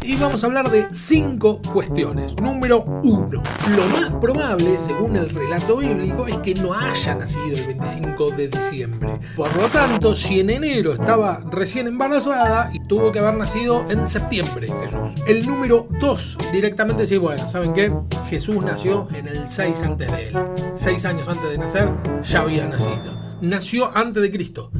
Y vamos a hablar de 5 cuestiones. Número 1. Lo más probable, según el relato bíblico, es que no haya nacido el 25 de diciembre. Por lo tanto, si en enero estaba recién embarazada, y tuvo que haber nacido en septiembre Jesús. El número 2, directamente decir, bueno, ¿saben qué? Jesús nació en el 6 antes de él. 6 años antes de nacer, ya había nacido. Nació antes de Cristo.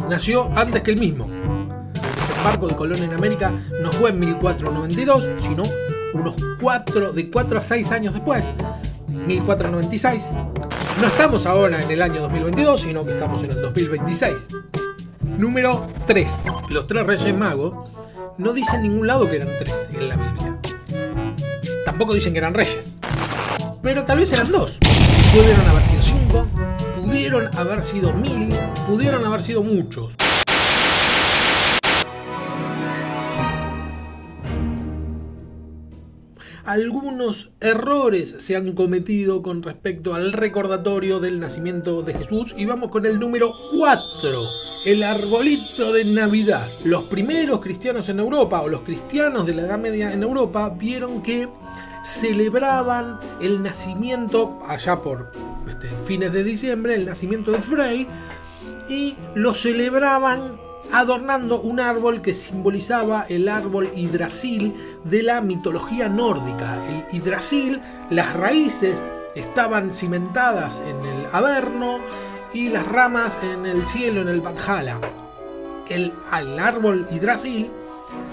Nació antes que él mismo. El desembarco de Colón en América no fue en 1492, sino unos 4 a 6 años después, 1496. No estamos ahora en el año 2022, sino que estamos en el 2026. Número 3. Los 3 Reyes Magos no dicen en ningún lado que eran 3 en la Biblia. Tampoco dicen que eran reyes. Pero tal vez eran 2. Pudieron haber sido 5, pudieron haber sido 1000, pudieron haber sido muchos. Algunos errores se han cometido con respecto al recordatorio del nacimiento de Jesús y vamos con el número 4, el arbolito de Navidad. Los primeros cristianos en Europa o los cristianos de la Edad Media en Europa vieron que celebraban el nacimiento allá por fines de diciembre, el nacimiento de Frey, y lo celebraban adornando un árbol que simbolizaba el árbol Yggdrasil de la mitología nórdica. El Yggdrasil, las raíces estaban cimentadas en el Averno y las ramas en el cielo, en el Valhalla. El árbol Yggdrasil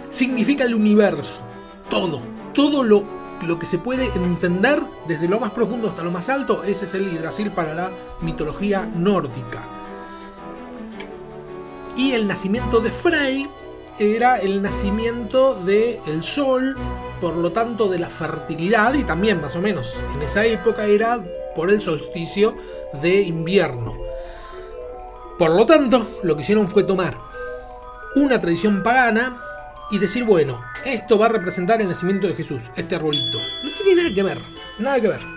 significa el universo, todo lo que se puede entender desde lo más profundo hasta lo más alto. Ese es el Yggdrasil para la mitología nórdica. Y el nacimiento de Frey era el nacimiento del sol, por lo tanto de la fertilidad, y también más o menos en esa época era por el solsticio de invierno. Por lo tanto, lo que hicieron fue tomar una tradición pagana y decir, bueno, esto va a representar el nacimiento de Jesús, este arbolito. No tiene nada que ver.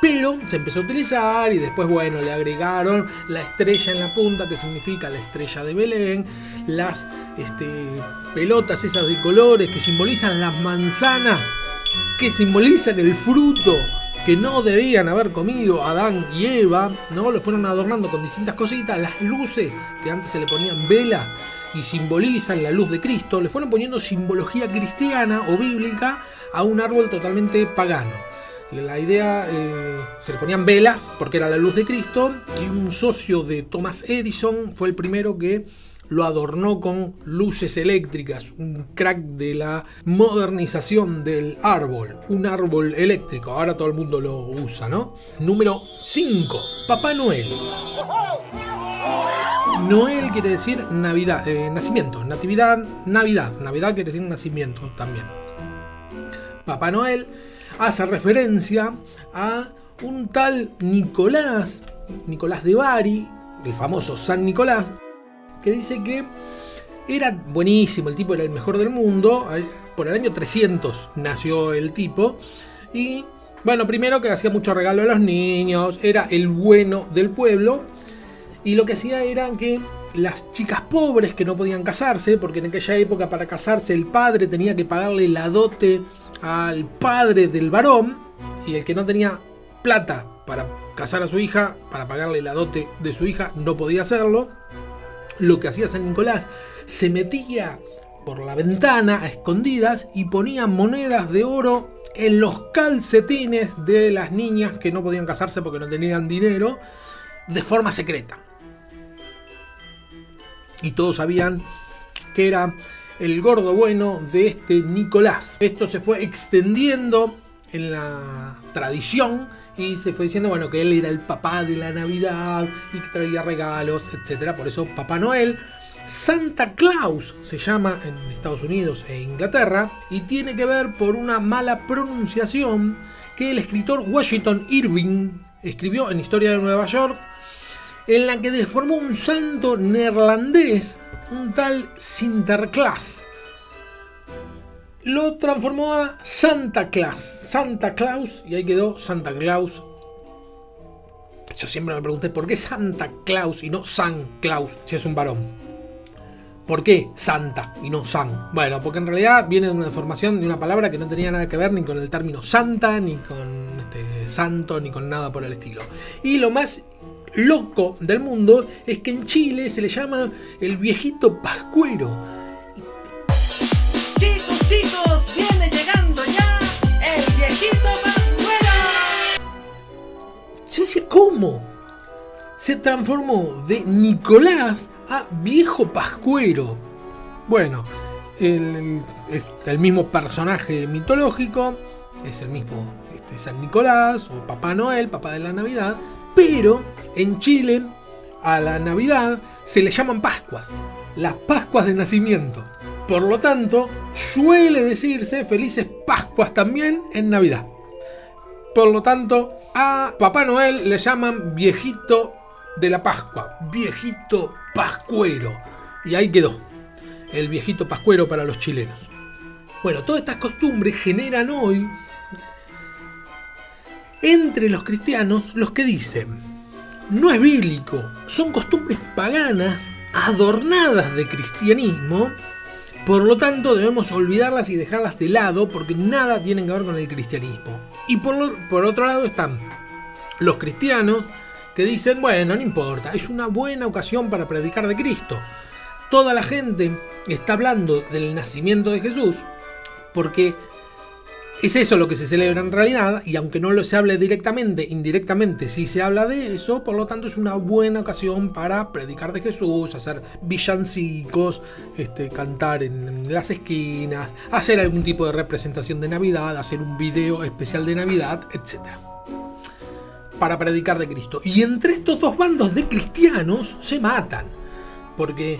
Pero se empezó a utilizar y después, bueno, le agregaron la estrella en la punta, que significa la estrella de Belén, las pelotas esas de colores que simbolizan las manzanas, que simbolizan el fruto que no debían haber comido Adán y Eva, ¿no? Lo fueron adornando con distintas cositas, las luces que antes se le ponían vela y simbolizan la luz de Cristo, le fueron poniendo simbología cristiana o bíblica a un árbol totalmente pagano. La idea, se le ponían velas porque era la luz de Cristo, y un socio de Thomas Edison fue el primero que lo adornó con luces eléctricas, un crack de la modernización del árbol, un árbol eléctrico, ahora todo el mundo lo usa, ¿no? Número 5, Papá Noel. Noel quiere decir Navidad, nacimiento, natividad, Navidad quiere decir nacimiento también. Papá Noel hace referencia a un tal Nicolás de Bari, el famoso San Nicolás, que dice que era buenísimo, el tipo era el mejor del mundo. Por el año 300 nació el tipo, y bueno, primero que hacía mucho regalo a los niños, era el bueno del pueblo, y lo que hacía era que las chicas pobres que no podían casarse, porque en aquella época para casarse el padre tenía que pagarle la dote al padre del varón, y el que no tenía plata para casar a su hija, para pagarle la dote de su hija, no podía hacerlo. Lo que hacía San Nicolás, se metía por la ventana a escondidas y ponía monedas de oro en los calcetines de las niñas que no podían casarse porque no tenían dinero, de forma secreta. Y todos sabían que era el gordo bueno de este Nicolás. Esto se fue extendiendo en la tradición y se fue diciendo, bueno, que él era el papá de la Navidad y que traía regalos, etc. Por eso Papá Noel. Santa Claus se llama en Estados Unidos e Inglaterra, y tiene que ver por una mala pronunciación que el escritor Washington Irving escribió en Historia de Nueva York, en la que deformó un santo neerlandés, un tal Sinterklaas. Lo transformó a Santa Claus, y ahí quedó Santa Claus. Yo siempre me pregunté por qué Santa Claus y no San Claus, si es un varón. ¿Por qué Santa y no San? Bueno, porque en realidad viene de una deformación de una palabra que no tenía nada que ver ni con el término santa, ni con santo, ni con nada por el estilo. Y lo más loco del mundo es que en Chile se le llama el viejito pascuero. Chicos, viene llegando ya el viejito pascuero. Yo decía, ¿cómo? Se transformó de Nicolás a viejo pascuero. Bueno, es el mismo personaje mitológico, es el mismo San Nicolás o Papá Noel, Papá de la Navidad, pero en Chile a la Navidad se le llaman Pascuas, las Pascuas de nacimiento. Por lo tanto, suele decirse felices Pascuas también en Navidad. Por lo tanto, a Papá Noel le llaman viejito de la Pascua, viejito pascuero. Y ahí quedó, el viejito pascuero para los chilenos. Bueno, todas estas costumbres generan hoy entre los cristianos los que dicen: no es bíblico, son costumbres paganas adornadas de cristianismo, por lo tanto debemos olvidarlas y dejarlas de lado porque nada tienen que ver con el cristianismo. Y por otro lado están los cristianos que dicen, bueno, no importa, es una buena ocasión para predicar de Cristo. Toda la gente está hablando del nacimiento de Jesús porque es eso lo que se celebra en realidad, y aunque no se hable directamente, indirectamente sí se habla de eso, por lo tanto es una buena ocasión para predicar de Jesús, hacer villancicos, cantar en las esquinas, hacer algún tipo de representación de Navidad, hacer un video especial de Navidad, etc. Para predicar de Cristo. Y entre estos dos bandos de cristianos se matan, porque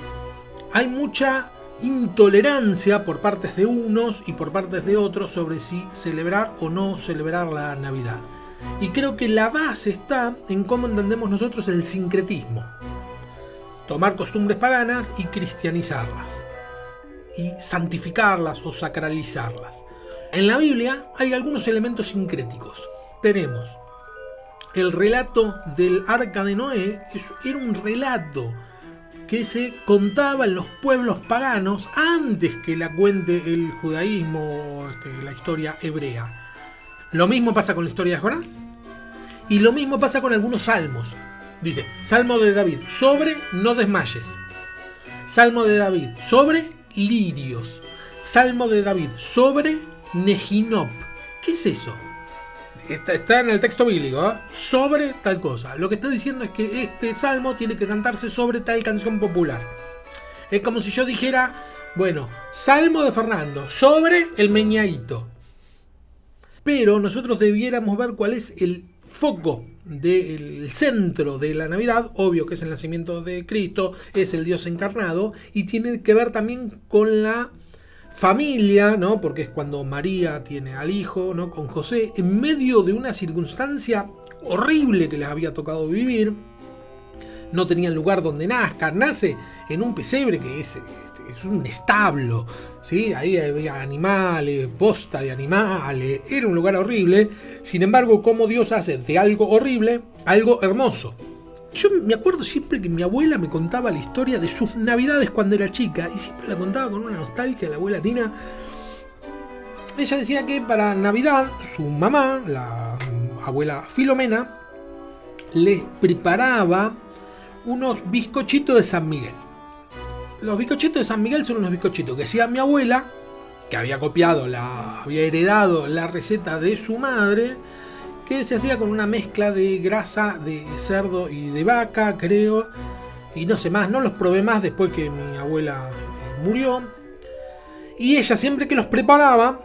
hay mucha intolerancia por partes de unos y por partes de otros sobre si celebrar o no celebrar la Navidad. Y creo que la base está en cómo entendemos nosotros el sincretismo. Tomar costumbres paganas y cristianizarlas. Y santificarlas o sacralizarlas. En la Biblia hay algunos elementos sincréticos. Tenemos el relato del Arca de Noé, era un relato que se contaba en los pueblos paganos antes que la cuente el judaísmo, la historia hebrea. Lo mismo pasa con la historia de Jonás y lo mismo pasa con algunos salmos. Dice, Salmo de David, sobre no desmayes. Salmo de David, sobre lirios. Salmo de David, sobre Nehinop. ¿Qué es eso? Está en el texto bíblico, ¿eh? Sobre tal cosa. Lo que está diciendo es que este salmo tiene que cantarse sobre tal canción popular. Es como si yo dijera, bueno, Salmo de Fernando, sobre el Meñaíto. Pero nosotros debiéramos ver cuál es el foco del centro de la Navidad. Obvio que es el nacimiento de Cristo, es el Dios encarnado, y tiene que ver también con la familia, ¿no? Porque es cuando María tiene al hijo, ¿no? Con José, en medio de una circunstancia horrible que les había tocado vivir. No tenían lugar donde nazca. Nace en un pesebre que es un establo, ¿sí? Ahí había animales, posta de animales. Era un lugar horrible. Sin embargo, ¿cómo Dios hace de algo horrible algo hermoso? Yo me acuerdo siempre que mi abuela me contaba la historia de sus navidades cuando era chica, y siempre la contaba con una nostalgia, la abuela Tina. Ella decía que para Navidad su mamá, la abuela Filomena, les preparaba unos bizcochitos de San Miguel. Los bizcochitos de San Miguel son unos bizcochitos que hacía mi abuela, que había había heredado la receta de su madre, que se hacía con una mezcla de grasa de cerdo y de vaca, creo, y no sé más, no los probé más después que mi abuela murió. Y ella siempre que los preparaba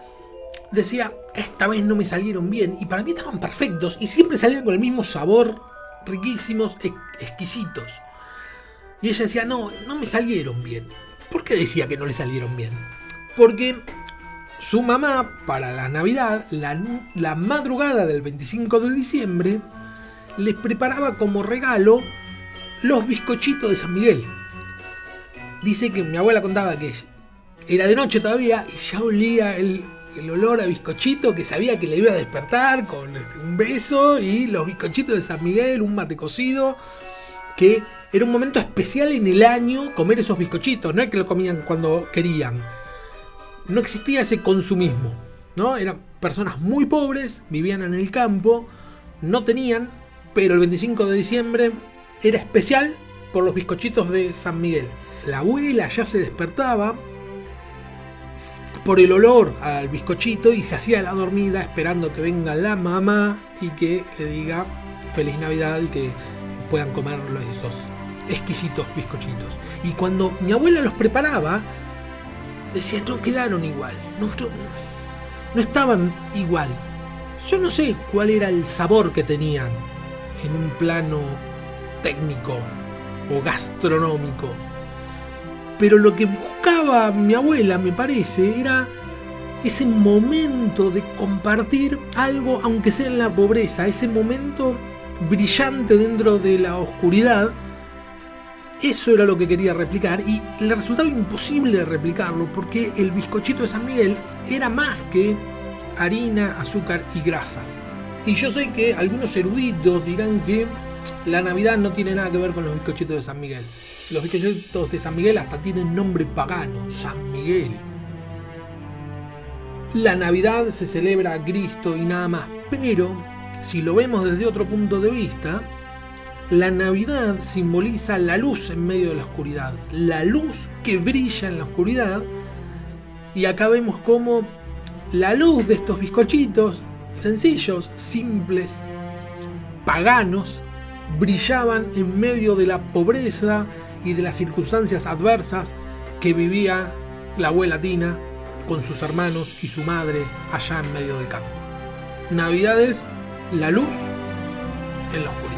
decía, esta vez no me salieron bien, y para mí estaban perfectos, y siempre salían con el mismo sabor, riquísimos, exquisitos. Y ella decía, no me salieron bien. ¿Por qué decía que no le salieron bien? Porque su mamá, para la Navidad, la madrugada del 25 de diciembre, les preparaba como regalo los bizcochitos de San Miguel. Dice que mi abuela contaba que era de noche todavía y ya olía el olor a bizcochito, que sabía que le iba a despertar con un beso, y los bizcochitos de San Miguel, un mate cocido, que Era un momento especial en el año comer esos bizcochitos, no es que lo comían cuando querían. No existía ese consumismo, ¿no? Eran personas muy pobres, vivían en el campo, no tenían, pero el 25 de diciembre era especial por los bizcochitos de San Miguel. La abuela ya se despertaba por el olor al bizcochito y se hacía la dormida esperando que venga la mamá y que le diga Feliz Navidad y que puedan comer esos exquisitos bizcochitos. Y cuando mi abuela los preparaba, decía, no quedaron igual, no estaban igual. Yo no sé cuál era el sabor que tenían en un plano técnico o gastronómico, pero lo que buscaba mi abuela, me parece, era ese momento de compartir algo, aunque sea en la pobreza, ese momento brillante dentro de la oscuridad. Eso era lo que quería replicar y le resultaba imposible replicarlo porque el bizcochito de San Miguel era más que harina, azúcar y grasas. Y yo sé que algunos eruditos dirán que la Navidad no tiene nada que ver con los bizcochitos de San Miguel. Los bizcochitos de San Miguel hasta tienen nombre pagano, San Miguel. La Navidad se celebra a Cristo y nada más, pero si lo vemos desde otro punto de vista, la Navidad simboliza la luz en medio de la oscuridad, la luz que brilla en la oscuridad, y acá vemos cómo la luz de estos bizcochitos, sencillos, simples, paganos, brillaban en medio de la pobreza y de las circunstancias adversas que vivía la abuela Tina con sus hermanos y su madre allá en medio del campo. Navidad es la luz en la oscuridad.